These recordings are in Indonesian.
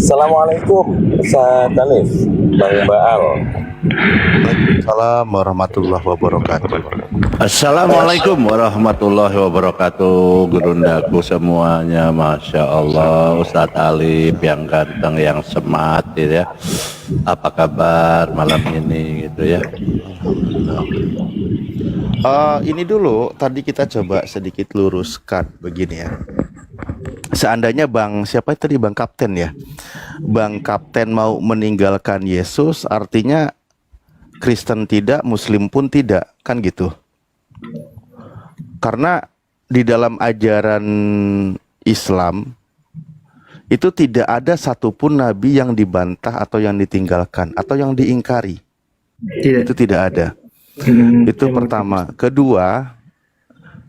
Assalamualaikum, Ustaz Alif, Bang Baal. Waalaikumsalam warahmatullahi wabarakatuh. Assalamualaikum warahmatullahi wabarakatuh. Gurundaku semuanya, Masya Allah. Ustadz Alif yang ganteng, yang smart gitu ya. Apa kabar malam ini gitu ya? Ini dulu tadi kita coba sedikit luruskan begini ya. Seandainya siapa tadi Bang Kapten ya? Bang Kapten mau meninggalkan Yesus, artinya Kristen tidak, Muslim pun tidak, kan gitu. Karena di dalam ajaran Islam itu tidak ada satupun nabi yang dibantah atau yang ditinggalkan atau yang diingkari. Itu tidak ada. Itu pertama. Kedua,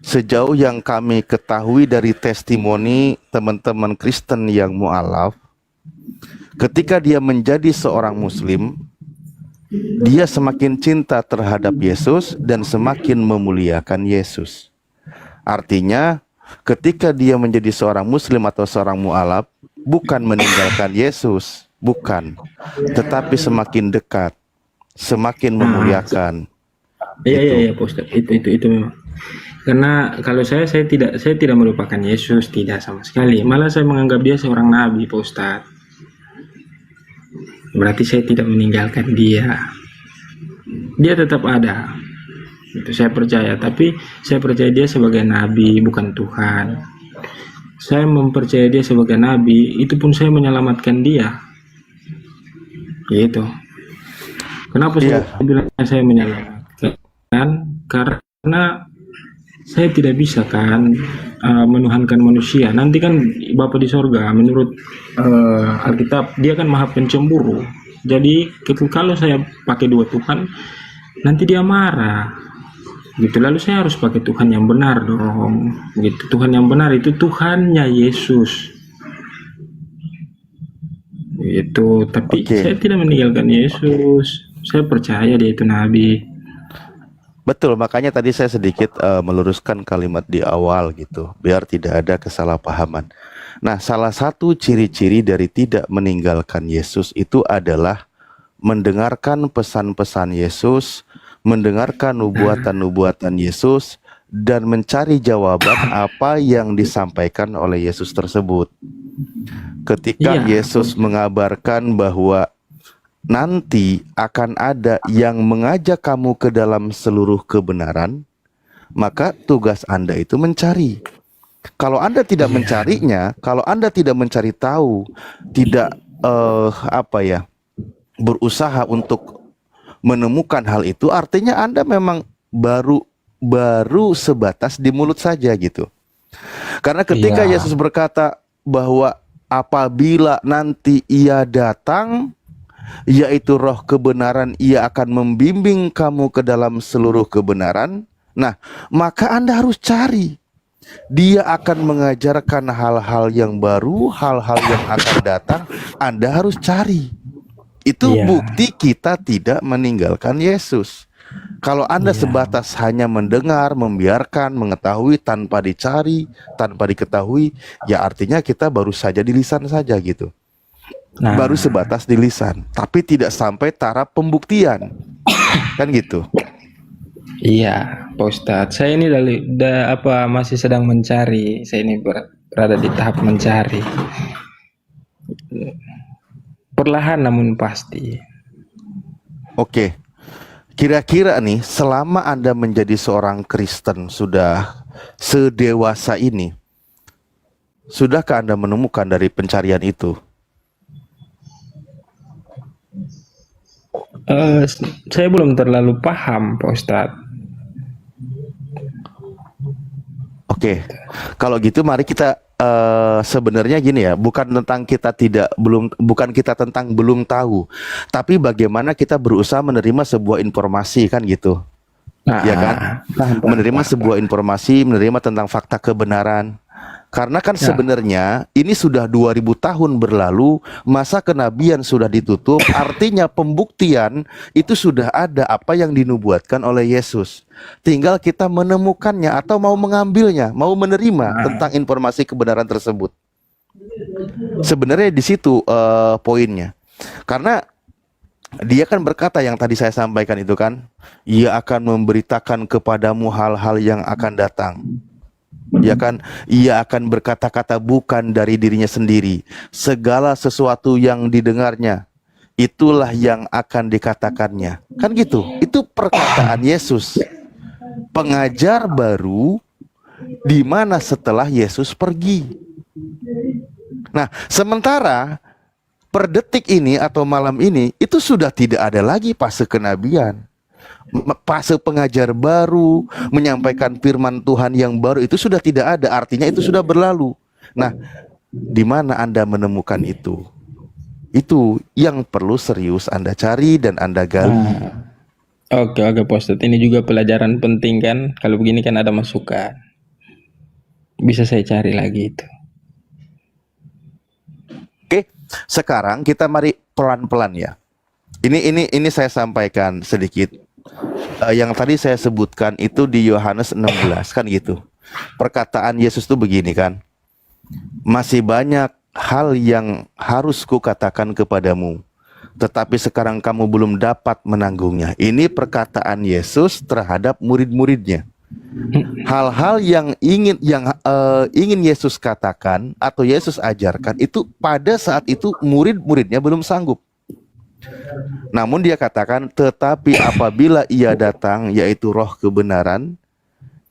sejauh yang kami ketahui dari testimoni teman-teman Kristen yang mu'alaf, ketika dia menjadi seorang Muslim, dia semakin cinta terhadap Yesus dan semakin memuliakan Yesus. Artinya, ketika dia menjadi seorang Muslim atau seorang mu'alaf, bukan meninggalkan Yesus, bukan, tetapi semakin dekat, semakin memuliakan. Iya, Pak Ustadz. Itu memang. Karena kalau saya tidak melupakan Yesus, tidak sama sekali. Malah saya menganggap dia seorang nabi, Pak Ustadz. Berarti saya tidak meninggalkan dia. Dia tetap ada. Itu saya percaya, tapi saya percaya dia sebagai nabi, bukan Tuhan. Saya mempercayai dia sebagai nabi, itu pun saya menyelamatkan dia. Gitu. Kenapa saya bilang saya menyelamatkan? Karena saya tidak bisa kan menuhankan manusia. Nanti kan Bapa di sorga menurut Alkitab dia kan maha pencemburu. Jadi kalau saya pakai dua Tuhan, nanti dia marah. Gitu. Lalu saya harus pakai Tuhan yang benar dong. Gitu. Tuhan yang benar itu Tuhannya Yesus. Itu. Tapi saya tidak meninggalkan Yesus. Saya percaya dia itu nabi. Betul, makanya tadi saya sedikit meluruskan kalimat di awal gitu, biar tidak ada kesalahpahaman. Nah, salah satu ciri-ciri dari tidak meninggalkan Yesus itu adalah mendengarkan pesan-pesan Yesus, mendengarkan nubuatan-nubuatan Yesus, dan mencari jawaban apa yang disampaikan oleh Yesus tersebut. Ketika Yesus mengabarkan bahwa nanti akan ada yang mengajak kamu ke dalam seluruh kebenaran, maka tugas Anda itu mencari. Kalau Anda tidak mencarinya, kalau Anda tidak mencari tahu, tidak berusaha untuk menemukan hal itu, artinya Anda memang baru sebatas di mulut saja gitu. Karena ketika Yesus berkata bahwa apabila nanti Ia datang, yaitu roh kebenaran, Ia akan membimbing kamu ke dalam seluruh kebenaran. Nah, maka Anda harus cari. Dia akan mengajarkan hal-hal yang baru, hal-hal yang akan datang. Anda harus cari. Itu bukti kita tidak meninggalkan Yesus. Kalau Anda sebatas hanya mendengar, membiarkan, mengetahui tanpa dicari, tanpa diketahui, ya artinya kita baru saja di lisan saja gitu. Baru sebatas di lisan, tapi tidak sampai taraf pembuktian, kan gitu. Iya, Pak Ustadz. Saya ini masih sedang mencari. Saya ini berada di tahap mencari. Perlahan namun pasti. Oke. Kira-kira nih, selama Anda menjadi seorang Kristen sudah sedewasa ini, sudahkah Anda menemukan dari pencarian itu? Saya belum terlalu paham, Pak Ustadz. Oke, kalau gitu mari kita sebenarnya gini ya, bukan kita tentang belum tahu, tapi bagaimana kita berusaha menerima sebuah informasi, kan gitu, ya kan? Menerima sebuah informasi, menerima tentang fakta kebenaran. Karena kan sebenarnya ini sudah 2000 tahun berlalu, masa kenabian sudah ditutup, artinya pembuktian itu sudah ada apa yang dinubuatkan oleh Yesus. Tinggal kita menemukannya atau mau mengambilnya, mau menerima tentang informasi kebenaran tersebut. Sebenarnya di situ poinnya. Karena dia kan berkata yang tadi saya sampaikan itu kan, ia akan memberitakan kepadamu hal-hal yang akan datang. Ya kan, ia akan berkata-kata bukan dari dirinya sendiri. Segala sesuatu yang didengarnya, itulah yang akan dikatakannya. Kan gitu. Itu perkataan Yesus. Pengajar baru di mana setelah Yesus pergi. Nah, sementara per detik ini atau malam ini itu sudah tidak ada lagi fase kenabian. Fase pengajar baru, menyampaikan firman Tuhan yang baru itu sudah tidak ada, artinya itu sudah berlalu. Nah, di mana Anda menemukan itu? Itu yang perlu serius Anda cari dan Anda gali. Oke, Pak Ustadz. Ini juga pelajaran penting kan. Kalau begini kan ada masukan. Bisa saya cari lagi itu. Oke, sekarang kita mari pelan-pelan ya. Ini saya sampaikan sedikit. Yang tadi saya sebutkan itu di Yohanes 16 kan gitu. Perkataan Yesus itu begini kan. Masih banyak hal yang harus kukatakan kepadamu, tetapi sekarang kamu belum dapat menanggungnya. Ini perkataan Yesus terhadap murid-muridnya. Hal-hal yang ingin Yesus katakan atau Yesus ajarkan itu pada saat itu murid-muridnya belum sanggup. Namun dia katakan, tetapi apabila ia datang, yaitu Roh kebenaran,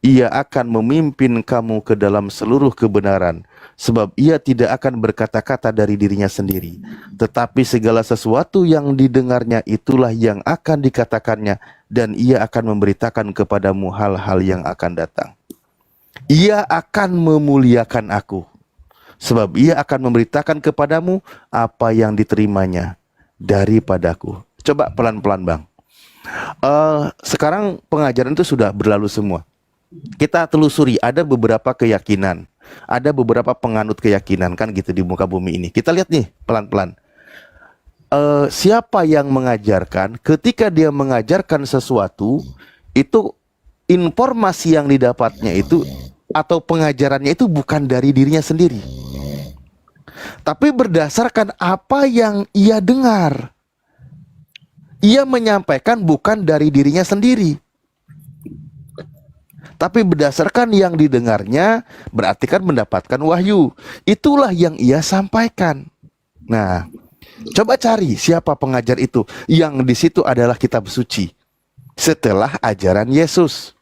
ia akan memimpin kamu ke dalam seluruh kebenaran, sebab ia tidak akan berkata-kata dari dirinya sendiri, tetapi segala sesuatu yang didengarnya itulah yang akan dikatakannya, dan ia akan memberitakan kepadamu hal-hal yang akan datang. Ia akan memuliakan aku, sebab ia akan memberitakan kepadamu apa yang diterimanya daripadaku. Coba pelan-pelan Bang. Sekarang pengajaran itu sudah berlalu semua. Kita telusuri, ada beberapa keyakinan, ada beberapa penganut keyakinan kan gitu di muka bumi ini. Kita lihat nih pelan-pelan. Siapa yang mengajarkan? Ketika dia mengajarkan sesuatu, itu informasi yang didapatnya itu atau pengajarannya itu bukan dari dirinya sendiri, tapi berdasarkan apa yang ia dengar. Ia menyampaikan bukan dari dirinya sendiri, tapi berdasarkan yang didengarnya, berarti kan mendapatkan wahyu. Itulah yang ia sampaikan. Nah, coba cari siapa pengajar itu. Yang di situ adalah kitab suci setelah ajaran Yesus.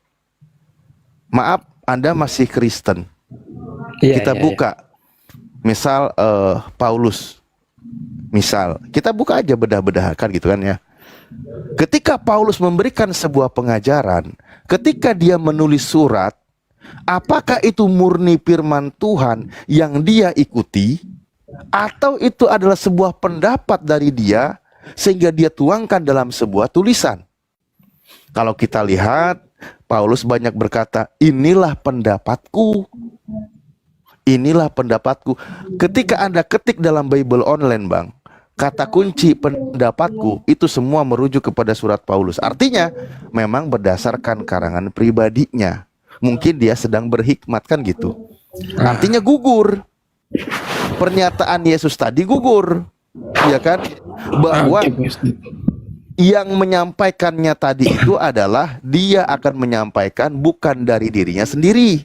Maaf, Anda masih Kristen. Kita buka. Misal Paulus. Misal, kita buka aja bedah-bedah kan gitu kan ya. Ketika Paulus memberikan sebuah pengajaran, ketika dia menulis surat, apakah itu murni firman Tuhan yang dia ikuti, atau itu adalah sebuah pendapat dari dia sehingga dia tuangkan dalam sebuah tulisan? Kalau kita lihat, Paulus banyak berkata, inilah pendapatku. Inilah pendapatku. Ketika Anda ketik dalam Bible online Bang, kata kunci pendapatku itu semua merujuk kepada surat Paulus. Artinya memang berdasarkan karangan pribadinya. Mungkin dia sedang berhikmat kan gitu. Artinya gugur. Pernyataan Yesus tadi gugur. Ya kan? Bahwa yang menyampaikannya tadi itu adalah dia akan menyampaikan bukan dari dirinya sendiri.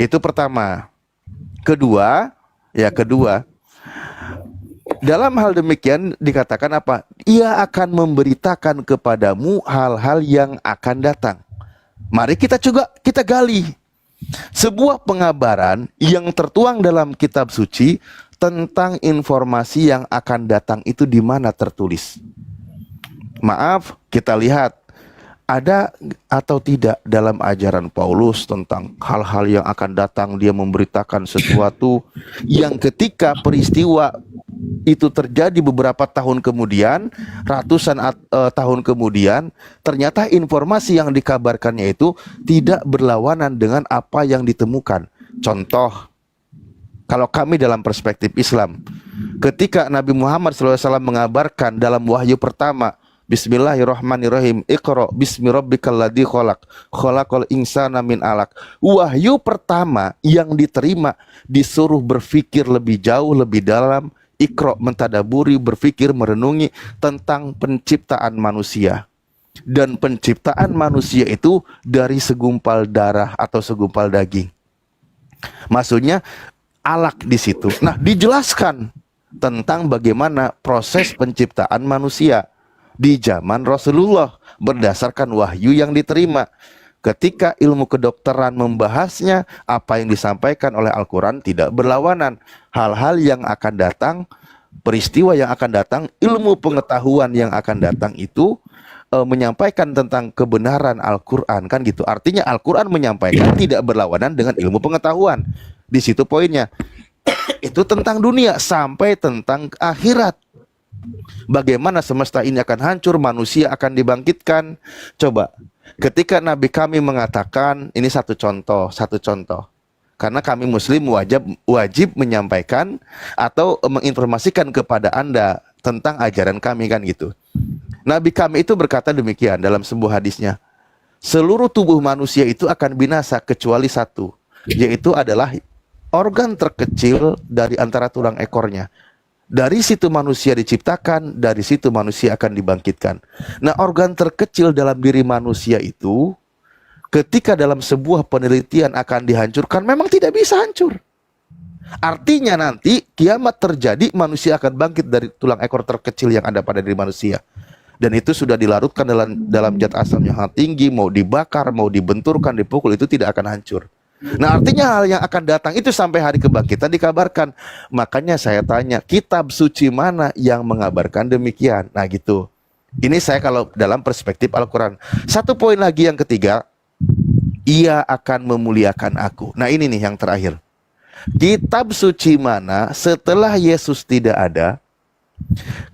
Itu pertama. Kedua, dalam hal demikian dikatakan apa? Ia akan memberitakan kepadamu hal-hal yang akan datang. Mari kita gali sebuah pengabaran yang tertuang dalam kitab suci tentang informasi yang akan datang itu di mana tertulis. Maaf, kita lihat ada atau tidak dalam ajaran Paulus tentang hal-hal yang akan datang. Dia memberitakan sesuatu yang ketika peristiwa itu terjadi beberapa tahun kemudian, ratusan tahun kemudian, ternyata informasi yang dikabarkannya itu tidak berlawanan dengan apa yang ditemukan. Contoh, kalau kami dalam perspektif Islam, ketika Nabi Muhammad SAW mengabarkan dalam wahyu pertama Bismillahirrahmanirrahim. Iqra bismi rabbikal ladzi khalaq. Khalaqal insana min alaq. Wahyu pertama yang diterima disuruh berpikir lebih jauh, lebih dalam. Iqra, mentadaburi, berpikir, merenungi tentang penciptaan manusia. Dan penciptaan manusia itu dari segumpal darah atau segumpal daging. Maksudnya alaq di situ. Nah, dijelaskan tentang bagaimana proses penciptaan manusia di zaman Rasulullah berdasarkan wahyu yang diterima. Ketika ilmu kedokteran membahasnya, apa yang disampaikan oleh Al-Quran tidak berlawanan. Hal-hal yang akan datang, peristiwa yang akan datang, ilmu pengetahuan yang akan datang itu menyampaikan tentang kebenaran Al-Quran, kan gitu. Artinya Al-Quran menyampaikan tidak berlawanan dengan ilmu pengetahuan. Di situ poinnya. Itu tentang dunia sampai tentang akhirat. Bagaimana semesta ini akan hancur, manusia akan dibangkitkan. Coba, ketika Nabi kami mengatakan, ini satu contoh. Karena kami Muslim wajib menyampaikan atau menginformasikan kepada Anda tentang ajaran kami, kan gitu. Nabi kami itu berkata demikian dalam sebuah hadisnya. Seluruh tubuh manusia itu akan binasa kecuali satu, yaitu adalah organ terkecil dari antara tulang ekornya. Dari situ manusia diciptakan, dari situ manusia akan dibangkitkan. Nah, organ terkecil dalam diri manusia itu ketika dalam sebuah penelitian akan dihancurkan, memang tidak bisa hancur. Artinya nanti kiamat terjadi, manusia akan bangkit dari tulang ekor terkecil yang ada pada diri manusia. Dan itu sudah dilarutkan dalam zat asam yang sangat tinggi, mau dibakar, mau dibenturkan, dipukul, itu tidak akan hancur. Nah, artinya hal yang akan datang itu sampai hari kebangkitan dikabarkan. Makanya saya tanya, kitab suci mana yang mengabarkan demikian? Nah gitu. Ini saya kalau dalam perspektif Al-Quran. Satu poin lagi yang ketiga, ia akan memuliakan aku. Nah ini nih yang terakhir. Kitab suci mana setelah Yesus tidak ada,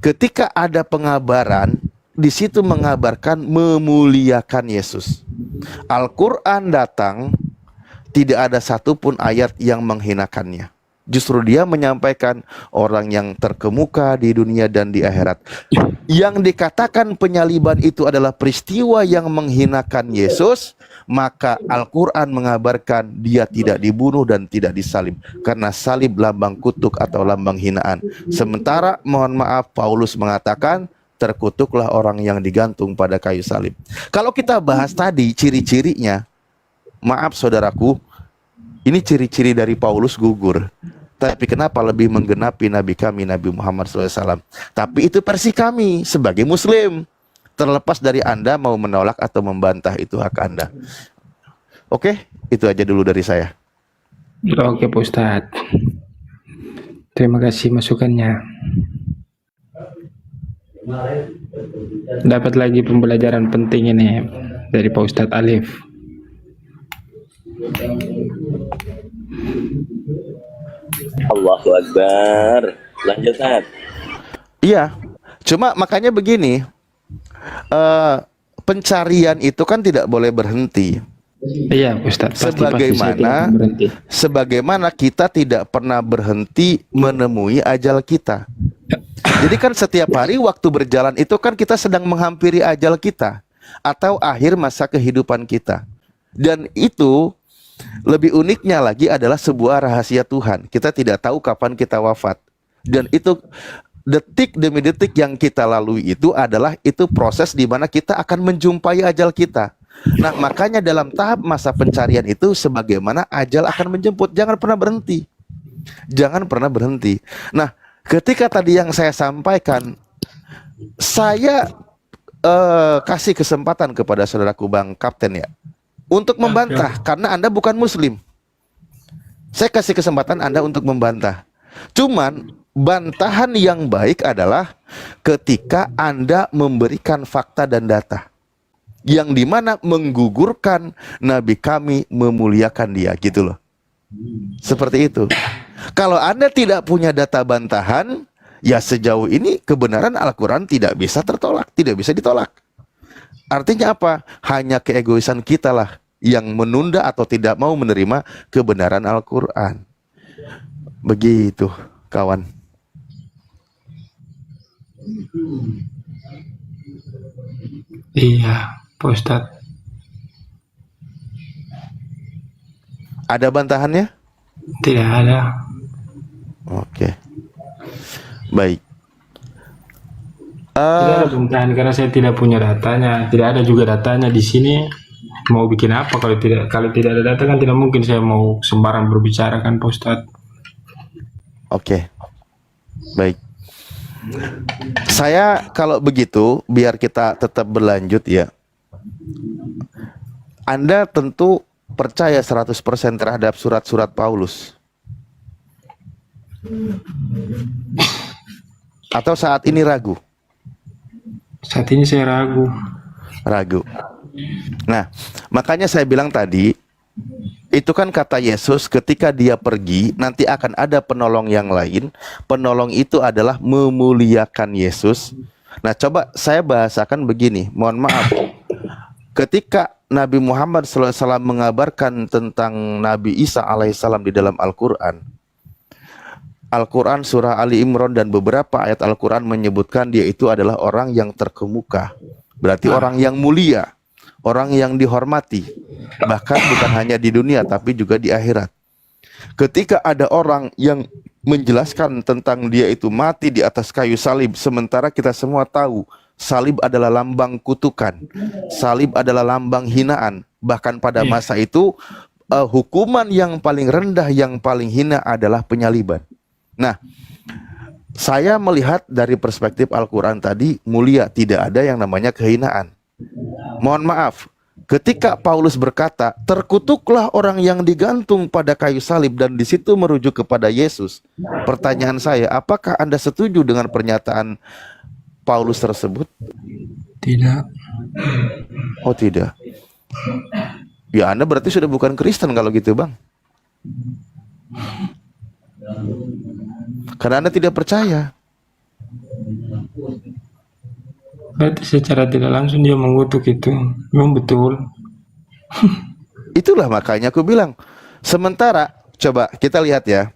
ketika ada pengabaran, di situ mengabarkan memuliakan Yesus. Al-Quran datang, tidak ada satupun ayat yang menghinakannya. Justru dia menyampaikan orang yang terkemuka di dunia dan di akhirat. Yang dikatakan penyaliban itu adalah peristiwa yang menghinakan Yesus, maka Al-Quran mengabarkan dia tidak dibunuh dan tidak disalib. Karena salib lambang kutuk atau lambang hinaan. Sementara, mohon maaf, Paulus mengatakan, terkutuklah orang yang digantung pada kayu salib. Kalau kita bahas tadi ciri-cirinya, maaf saudaraku, ini ciri-ciri dari Paulus gugur. Tapi kenapa lebih menggenapi Nabi kami, Nabi Muhammad SAW? Tapi itu versi kami sebagai Muslim. Terlepas dari Anda mau menolak atau membantah, itu hak Anda. Oke, itu aja dulu dari saya. Oke Pak Ustadz, terima kasih masukannya. Dapat lagi pembelajaran penting ini dari Pak Ustadz Alif. Allahu Akbar. Lanjut, Ustaz. Iya, cuma makanya begini, pencarian itu kan tidak boleh berhenti. Iya Ustadz, sebagaimana kita tidak pernah berhenti menemui ajal kita. Jadi kan setiap hari waktu berjalan itu kan kita sedang menghampiri ajal kita atau akhir masa kehidupan kita. Dan itu lebih uniknya lagi adalah sebuah rahasia Tuhan. Kita tidak tahu kapan kita wafat. Dan itu detik demi detik yang kita lalui itu adalah itu proses di mana kita akan menjumpai ajal kita. Nah, makanya dalam tahap masa pencarian itu sebagaimana ajal akan menjemput, jangan pernah berhenti. Jangan pernah berhenti. Nah, ketika tadi yang saya sampaikan, saya kasih kesempatan kepada saudaraku Bang Kapten ya, untuk membantah, karena Anda bukan Muslim. Saya kasih kesempatan Anda untuk membantah. Cuman, bantahan yang baik adalah ketika Anda memberikan fakta dan data, yang dimana menggugurkan Nabi kami, memuliakan dia, gitu loh. Seperti itu. Kalau Anda tidak punya data bantahan, ya sejauh ini kebenaran Al-Quran tidak bisa tertolak, tidak bisa ditolak. Artinya apa? Hanya keegoisan kita lah yang menunda atau tidak mau menerima kebenaran Al-Quran. Begitu, kawan. Iya, Pak Ustadz. Ada bantahannya? Tidak ada. Oke. Baik. Tidak ada bantahan karena saya tidak punya datanya. Tidak ada juga datanya di sini. Mau bikin apa kalau tidak ada data kan tidak mungkin saya mau sembarang berbicara kan Pak Ustadz. Oke. Baik. Saya kalau begitu biar kita tetap berlanjut ya. Anda tentu percaya 100% terhadap surat-surat Paulus. Atau saat ini ragu? Saat ini saya ragu. Ragu. Nah, makanya saya bilang tadi, itu kan kata Yesus ketika dia pergi, nanti akan ada penolong yang lain. Penolong itu adalah memuliakan Yesus. Nah, coba saya bahasakan begini, mohon maaf. Ketika Nabi Muhammad SAW mengabarkan tentang Nabi Isa alaihissalam di dalam Al-Quran, Al-Quran surah Ali Imran dan beberapa ayat Al-Quran menyebutkan dia itu adalah orang yang terkemuka. Berarti orang yang mulia, orang yang dihormati. Bahkan bukan hanya di dunia tapi juga di akhirat. Ketika ada orang yang menjelaskan tentang dia itu mati di atas kayu salib, sementara kita semua tahu salib adalah lambang kutukan, salib adalah lambang hinaan. Bahkan pada masa itu hukuman yang paling rendah, yang paling hina adalah penyaliban. Nah, saya melihat dari perspektif Al-Quran tadi, mulia, tidak ada yang namanya kehinaan. Mohon maaf, ketika Paulus berkata, terkutuklah orang yang digantung pada kayu salib, dan di situ merujuk kepada Yesus. Pertanyaan saya, apakah Anda setuju dengan pernyataan Paulus tersebut? Tidak. Oh tidak. Ya Anda berarti sudah bukan Kristen kalau gitu Bang. Karena Anda tidak percaya. Berarti secara tidak langsung dia mengutuk itu. Memang betul. Itulah makanya aku bilang. Sementara, coba kita lihat ya.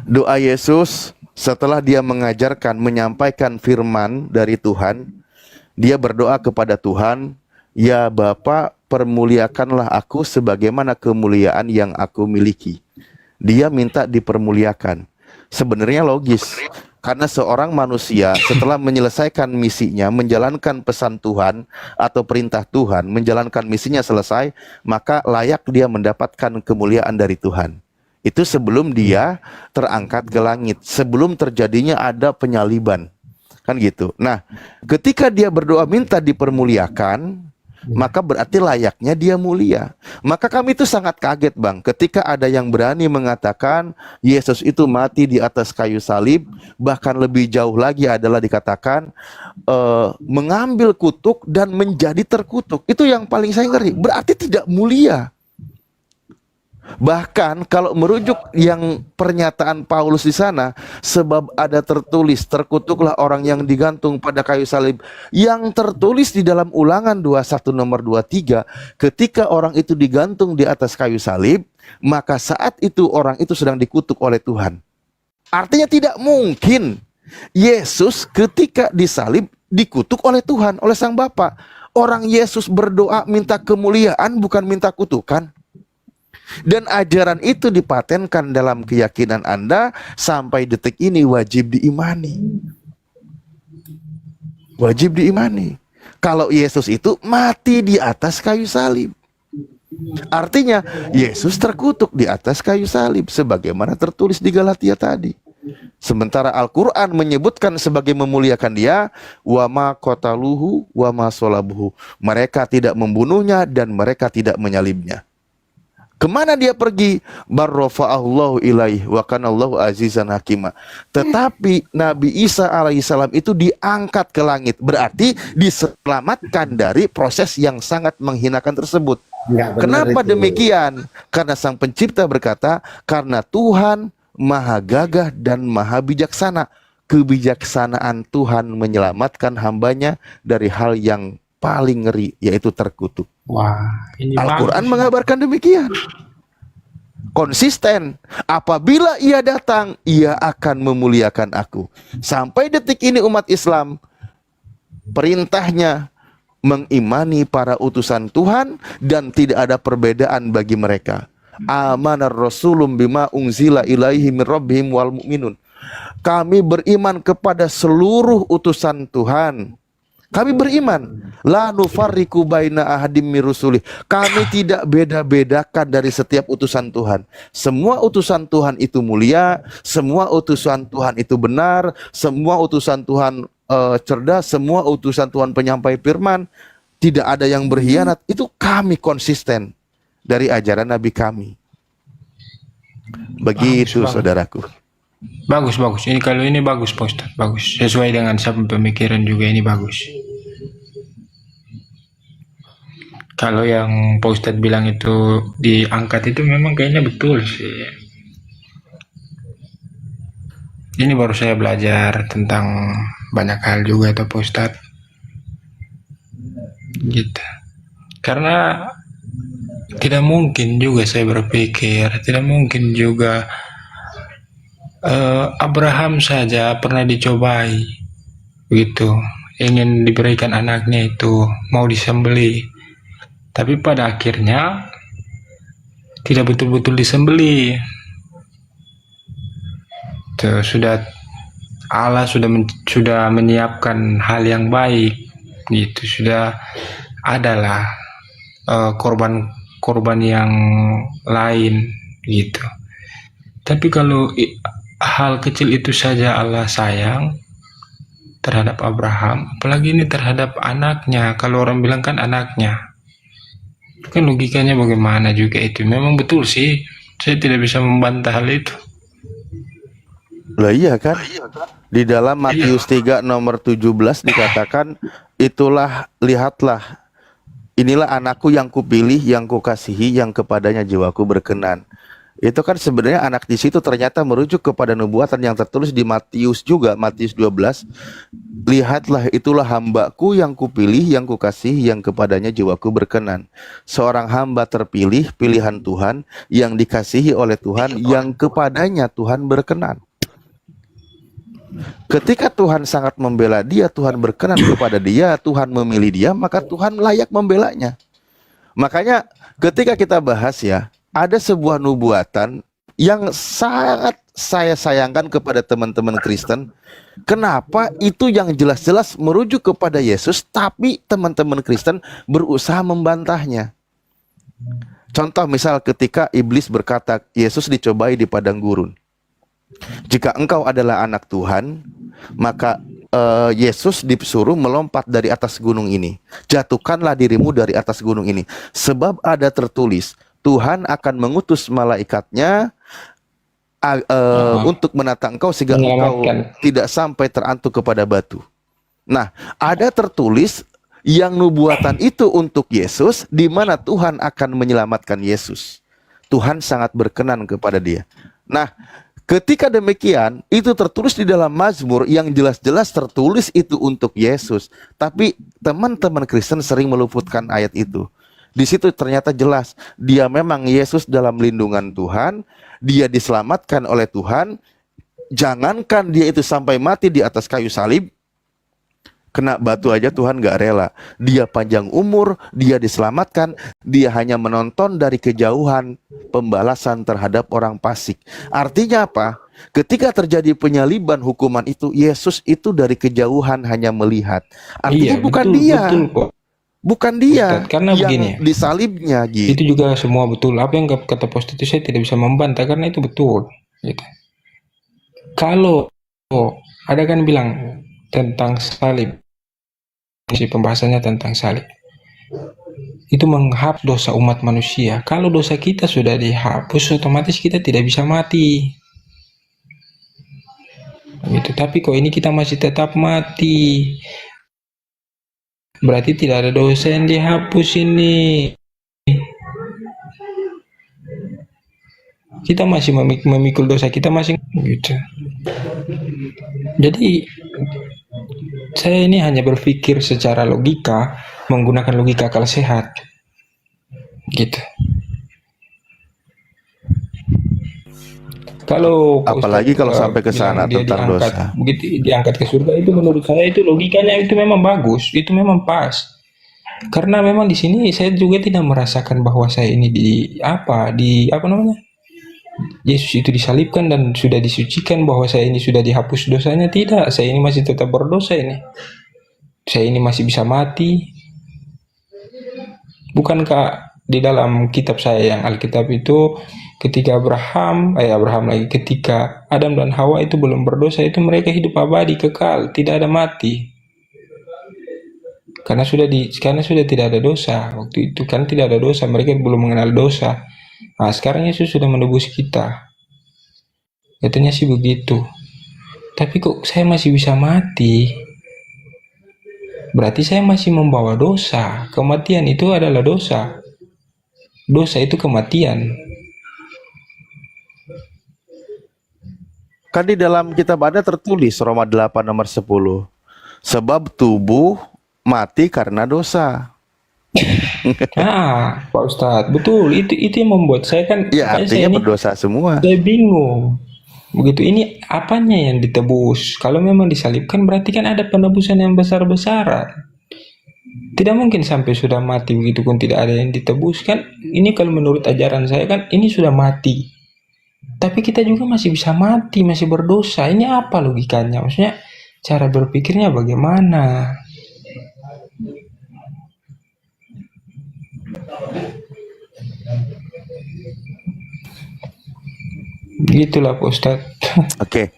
Doa Yesus setelah dia mengajarkan, menyampaikan firman dari Tuhan, dia berdoa kepada Tuhan, ya Bapa, permuliakanlah aku sebagaimana kemuliaan yang aku miliki. Dia minta dipermuliakan. Sebenarnya logis, karena seorang manusia setelah menyelesaikan misinya, menjalankan pesan Tuhan atau perintah Tuhan, menjalankan misinya selesai, maka layak dia mendapatkan kemuliaan dari Tuhan. Itu sebelum dia terangkat ke langit, sebelum terjadinya ada penyaliban. Kan gitu. Nah, ketika dia berdoa minta dipermuliakan, maka berarti layaknya dia mulia. Maka kami itu sangat kaget Bang, ketika ada yang berani mengatakan Yesus itu mati di atas kayu salib. Bahkan lebih jauh lagi adalah dikatakan mengambil kutuk dan menjadi terkutuk. Itu yang paling saya ngeri. Berarti tidak mulia. Bahkan kalau merujuk yang pernyataan Paulus di sana, sebab ada tertulis, terkutuklah orang yang digantung pada kayu salib. Yang tertulis di dalam Ulangan 21 nomor 23, ketika orang itu digantung di atas kayu salib, maka saat itu orang itu sedang dikutuk oleh Tuhan. Artinya tidak mungkin Yesus ketika disalib dikutuk oleh Tuhan, oleh Sang Bapa. Orang Yesus berdoa minta kemuliaan, bukan minta kutukan. Dan ajaran itu dipatenkan dalam keyakinan Anda sampai detik ini wajib diimani. Wajib diimani. Kalau Yesus itu mati di atas kayu salib, artinya Yesus terkutuk di atas kayu salib sebagaimana tertulis di Galatia tadi. Sementara Al-Quran menyebutkan sebagai memuliakan dia, wa ma qataluhu wa ma salabuhu. Mereka tidak membunuhnya dan mereka tidak menyalibnya. Kemana dia pergi? Barrofa'allahu ilaih wa kanallahu azizan hakimah. Tetapi Nabi Isa alaihissalam itu diangkat ke langit. Berarti diselamatkan dari proses yang sangat menghinakan tersebut. Kenapa demikian? Karena Sang Pencipta berkata, karena Tuhan maha gagah dan maha bijaksana. Kebijaksanaan Tuhan menyelamatkan hambanya dari hal yang paling ngeri, yaitu terkutuk. Wah, ini Al-Quran mengabarkan demikian. Konsisten. Apabila ia datang, ia akan memuliakan aku. Sampai detik ini umat Islam perintahnya mengimani para utusan Tuhan dan tidak ada perbedaan bagi mereka. Amanar rasulum bima unzila ilaihi min rabbihim wal mu'minun. Kami beriman kepada seluruh utusan Tuhan. Kami beriman, la nufarriqu baina ahadim mir rusulih. Kami tidak beda-bedakan dari setiap utusan Tuhan. Semua utusan Tuhan itu mulia, semua utusan Tuhan itu benar, semua utusan Tuhan cerdas, semua utusan Tuhan penyampai firman, tidak ada yang berkhianat. Itu kami konsisten dari ajaran Nabi kami. Begitu Bagus. saudaraku. Bagus. Ini kalau ini bagus Pak Ustadz, bagus. Sesuai dengan pemikiran juga ini bagus. Kalau yang Pak Ustadz bilang itu diangkat itu memang kayaknya betul sih. Ini baru saya belajar tentang banyak hal juga itu Pak Ustadz. Gitu. Karena tidak mungkin juga saya berpikir, tidak mungkin juga Abraham saja pernah dicobai begitu, ingin diberikan anaknya itu mau disembeli, tapi pada akhirnya tidak betul-betul disembeli. Tuh, Allah sudah menyiapkan hal yang baik gitu, sudah adalah korban yang lain gitu. Tapi kalau hal kecil itu saja Allah sayang terhadap Abraham, apalagi ini terhadap anaknya. Kalau orang bilang kan anaknya, kan logikanya bagaimana juga itu. Memang betul sih, saya tidak bisa membantah hal itu. Lah iya kan? Di dalam Matius 3 nomor 17 dikatakan, itulah, lihatlah, inilah anakku yang kupilih, yang kukasihi, yang kepadanya jiwaku berkenan. Itu kan sebenarnya anak di situ ternyata merujuk kepada nubuatan yang tertulis di Matius juga, Matius 12. Lihatlah, itulah hambaku yang kupilih, yang kukasihi, yang kepadanya jiwaku berkenan. Seorang hamba terpilih, pilihan Tuhan, yang dikasihi oleh Tuhan, yang kepadanya Tuhan berkenan. Ketika Tuhan sangat membela dia, Tuhan berkenan kepada dia, Tuhan memilih dia, maka Tuhan layak membelanya. Makanya ketika kita bahas ya, ada sebuah nubuatan yang sangat saya sayangkan kepada teman-teman Kristen. Kenapa itu yang jelas-jelas merujuk kepada Yesus, tapi teman-teman Kristen berusaha membantahnya. Contoh misal ketika iblis berkata, Yesus dicobai di padang gurun. Jika engkau adalah anak Tuhan, maka Yesus disuruh melompat dari atas gunung ini. Jatuhkanlah dirimu dari atas gunung ini. Sebab ada tertulis, Tuhan akan mengutus malaikatnya untuk menatang engkau sehingga engkau tidak sampai terantuk kepada batu. Nah, ada tertulis yang nubuatan itu untuk Yesus, di mana Tuhan akan menyelamatkan Yesus. Tuhan sangat berkenan kepada dia. Nah, ketika demikian, itu tertulis di dalam Mazmur yang jelas-jelas tertulis itu untuk Yesus. Tapi teman-teman Kristen sering meluputkan ayat itu. Di situ ternyata jelas, dia memang Yesus dalam lindungan Tuhan, dia diselamatkan oleh Tuhan. Jangankan dia itu sampai mati di atas kayu salib, kena batu aja Tuhan gak rela. Dia panjang umur, dia diselamatkan, dia hanya menonton dari kejauhan pembalasan terhadap orang fasik. Artinya apa? Ketika terjadi penyaliban hukuman itu, Yesus itu dari kejauhan hanya melihat. Artinya bukan betul, dia. Betul kok. Bukan dia Ustadz, karena yang begini, disalibnya gitu. itu juga semua betul. Apa yang kata post itu saya tidak bisa membantah karena itu betul. Gitu. Kalau ada kan bilang tentang salib, si pembahasannya tentang salib, itu menghapus dosa umat manusia. Kalau dosa kita sudah dihapus, otomatis kita tidak bisa mati. Gitu. Tapi kok ini kita masih tetap mati. Berarti tidak ada dosa yang dihapus ini. Kita masih memikul dosa kita masih gitu. Jadi saya ini hanya berpikir secara logika, menggunakan logika akal sehat. Gitu. Kalau Pak Apalagi Ustadz kalau sampai ke bilang sana dia tentang diangkat, dosa. begitu diangkat ke surga, itu menurut saya itu logikanya itu memang bagus, itu memang pas. Karena memang di sini saya juga tidak merasakan bahwa saya ini di apa namanya, Yesus itu disalibkan dan sudah disucikan, bahwa saya ini sudah dihapus dosanya. Tidak, saya ini masih tetap berdosa ini. Saya ini masih bisa mati. Bukankah di dalam kitab saya yang Alkitab itu, ketika Abraham lagi, ketika Adam dan Hawa itu belum berdosa, itu mereka hidup abadi kekal, tidak ada mati. Karena sudah tidak ada dosa. Waktu itu kan tidak ada dosa, mereka belum mengenal dosa. Nah, sekarang Yesus sudah menebus kita. Katanya sih begitu. Tapi kok saya masih bisa mati? Berarti saya masih membawa dosa. Kematian itu adalah dosa. Dosa itu kematian. Kan di dalam kitab ada tertulis Roma 8 nomor 10. Sebab tubuh mati karena dosa. Ah, Pak Ustadz, betul. Itu yang membuat saya kan, Ya makanya artinya berdosa semua. saya bingung. Begitu, ini apanya yang ditebus? Kalau memang disalibkan berarti kan ada penebusan yang besar-besaran. Tidak mungkin sampai sudah mati begitu pun tidak ada yang ditebus kan? Ini kalau menurut ajaran saya kan ini sudah mati. Tapi kita juga masih bisa mati, masih berdosa. Ini apa logikanya? Maksudnya cara berpikirnya bagaimana? Gitulah Pak Ustadz. Oke.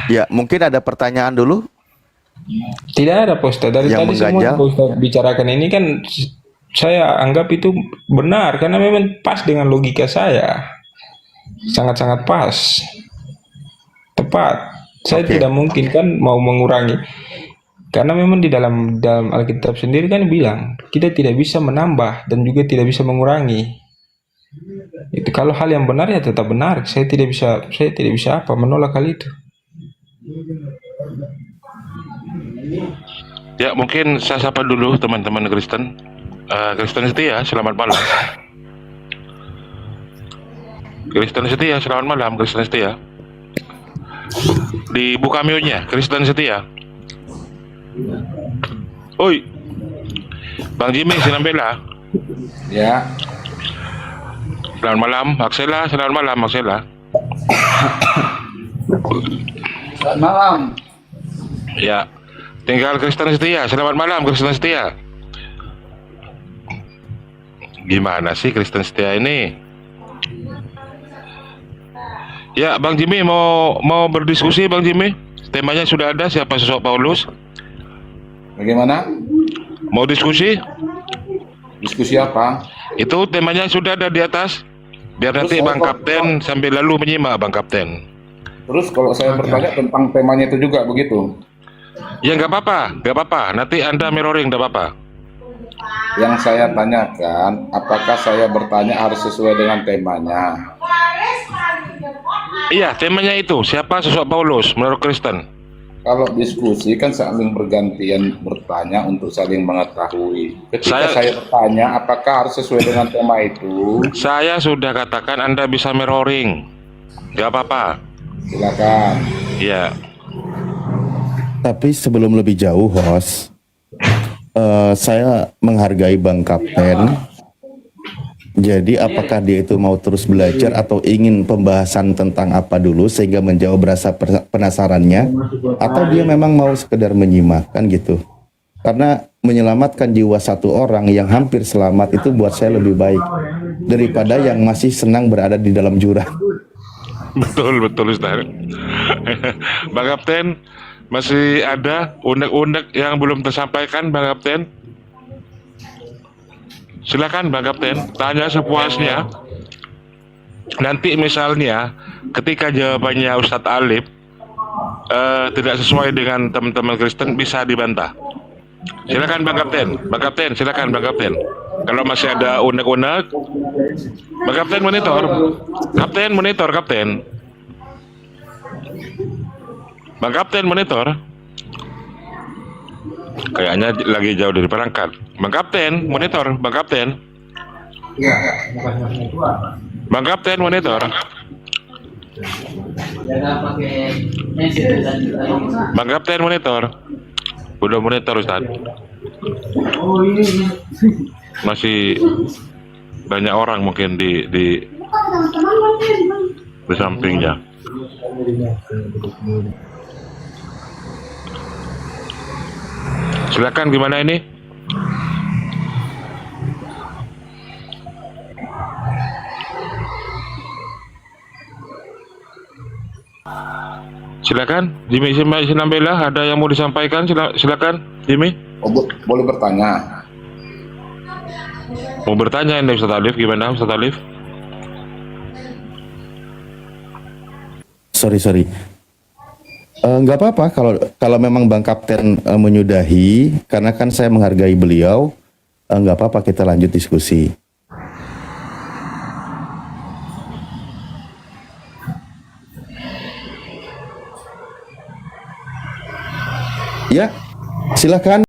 Ya, mungkin ada pertanyaan dulu Tidak ada Pak Ustadz. Dari yang tadi semua mengganjal. yang Pak Ustadz bicarakan ini kan saya anggap itu benar karena memang pas dengan logika saya. Sangat-sangat pas. Tepat. Saya Oke. tidak mungkin kan mau mengurangi. Karena memang di dalam Alkitab sendiri kan bilang kita tidak bisa menambah dan juga tidak bisa mengurangi. Itu kalau hal yang benar ya tetap benar. Saya tidak bisa menolak hal itu. Ya, mungkin saya sapa dulu teman-teman Kristen. Kristen setia, selamat malam. Kristen setia, selamat malam. Kristen setia. Dibuka mute-nya, Kristen setia. Oi, Bang Jimmy, Sinambela. Ya, Selamat malam, Aksela. Selamat malam, Aksela. selamat malam. Ya, tinggal Kristen setia. Selamat malam, Kristen setia. Gimana sih Kristen setia ini? Ya, Bang Jimmy mau berdiskusi, Bang Jimmy. Temanya sudah ada, siapa sosok Paulus? Bagaimana? Mau diskusi? Diskusi apa? Itu temanya sudah ada di atas. Biar Terus nanti saya Bang Kapten sambil lalu menyimak, Bang Kapten. Terus kalau saya bertanya tentang temanya itu juga begitu. Ya nggak apa-apa. Nanti Anda mirroring, nggak apa-apa. Yang saya tanyakan, apakah saya bertanya harus sesuai dengan temanya? Iya, temanya itu. Siapa sosok Paulus menurut Kristen? Kalau diskusi kan saling bergantian bertanya untuk saling mengetahui. Ketika saya bertanya, apakah harus sesuai dengan tema itu? Saya sudah katakan Anda bisa mirroring. Nggak apa-apa. Silakan. Iya. Tapi sebelum lebih jauh, host, saya menghargai Bang Kapten. Jadi apakah dia itu mau terus belajar atau ingin pembahasan tentang apa dulu sehingga menjawab rasa penasarannya, atau dia memang mau sekedar menyimak, kan gitu. Karena menyelamatkan jiwa satu orang yang hampir selamat itu buat saya lebih baik daripada yang masih senang berada di dalam jurang. Betul Ustaz. Bang Kapten, masih ada unek-unek yang belum tersampaikan, Bang Kapten? Silakan Bang Kapten, tanya sepuasnya. Nanti misalnya ketika jawabannya Ustadz Alif tidak sesuai dengan teman-teman Kristen, bisa dibantah. Silakan Bang Kapten. Silakan Bang Kapten. Kalau masih ada unek-unek, Bang Kapten monitor. Kapten. Bang Kapten monitor. Kayaknya lagi jauh dari perangkat. Bang Kapten monitor. Bang Kapten monitor. Bang Kapten monitor. Udah monitor Ustaz. Masih banyak orang mungkin di sampingnya. Silakan gimana ini? Silakan Jimmy Sinambela, ada yang mau disampaikan? Silakan Jimmy. Oh, boleh bertanya? Mau bertanya ini Ustaz Alif, gimana Ustaz Alif? Sorry. Nggak apa-apa kalau memang Bang Kapten menyudahi, karena kan saya menghargai beliau, nggak apa-apa kita lanjut diskusi. Ya, silakan